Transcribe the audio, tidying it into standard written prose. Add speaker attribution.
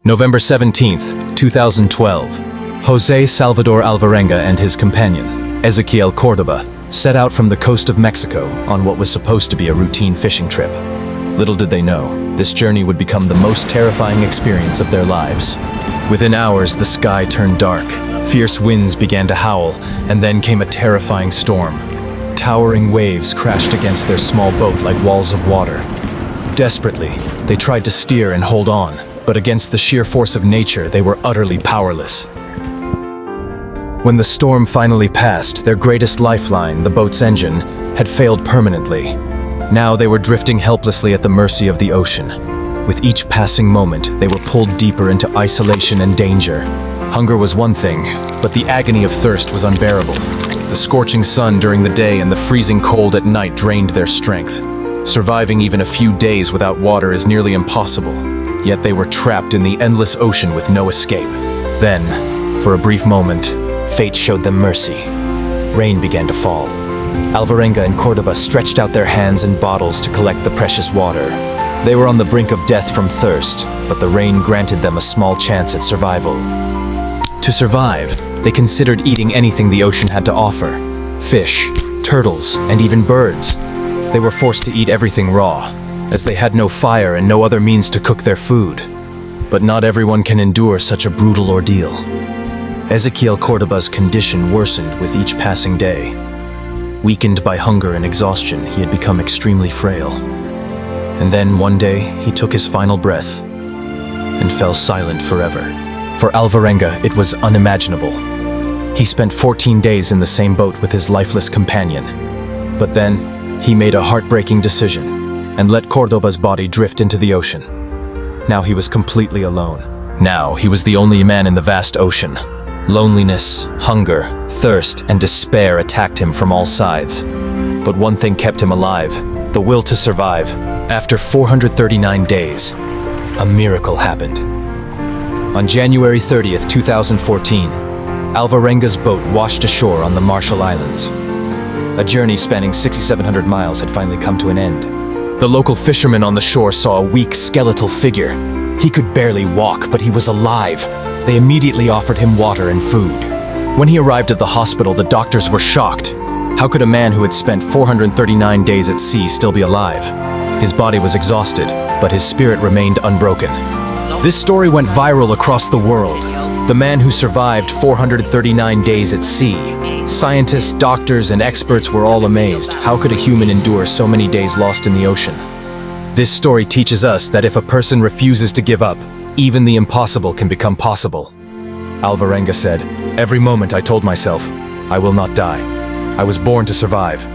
Speaker 1: November 17th, 2012, José Salvador Alvarenga and his companion, Ezequiel Cordoba, set out from the coast of Mexico on what was supposed to be a routine fishing trip. Little did they know, this journey would become the most terrifying experience of their lives. Within hours, the sky turned dark, fierce winds began to howl, and then came a terrifying storm. Towering waves crashed against their small boat like walls of water. Desperately, they tried to steer and hold on, but against the sheer force of nature, they were utterly powerless. When the storm finally passed, their greatest lifeline, the boat's engine, had failed permanently. Now they were drifting helplessly at the mercy of the ocean. With each passing moment, they were pulled deeper into isolation and danger. Hunger was one thing, but the agony of thirst was unbearable. The scorching sun during the day and the freezing cold at night drained their strength. Surviving even a few days without water is nearly impossible. Yet they were trapped in the endless ocean with no escape. Then, for a brief moment, fate showed them mercy. Rain began to fall. Alvarenga and Cordoba stretched out their hands and bottles to collect the precious water. They were on the brink of death from thirst, but the rain granted them a small chance at survival. To survive, they considered eating anything the ocean had to offer. Fish, turtles, and even birds. They were forced to eat everything raw, as they had no fire and no other means to cook their food. But not everyone can endure such a brutal ordeal. Ezequiel Cordoba's condition worsened with each passing day. Weakened by hunger and exhaustion, he had become extremely frail. And then one day, he took his final breath and fell silent forever. For Alvarenga, it was unimaginable. He spent 14 days in the same boat with his lifeless companion. But then, he made a heartbreaking decision and let Cordoba's body drift into the ocean. Now he was completely alone. Now he was the only man in the vast ocean. Loneliness, hunger, thirst, and despair attacked him from all sides. But one thing kept him alive, the will to survive. After 439 days, a miracle happened. On January 30th, 2014, Alvarenga's boat washed ashore on the Marshall Islands. A journey spanning 6,700 miles had finally come to an end. The local fishermen on the shore saw a weak, skeletal figure. He could barely walk, but he was alive. They immediately offered him water and food. When he arrived at the hospital, the doctors were shocked. How could a man who had spent 439 days at sea still be alive? His body was exhausted, but his spirit remained unbroken. This story went viral across the world. The man who survived 439 days at sea. Scientists, doctors, and experts were all amazed. How could a human endure so many days lost in the ocean? This story teaches us that if a person refuses to give up, even the impossible can become possible. Alvarenga said, "Every moment I told myself, I will not die. I was born to survive."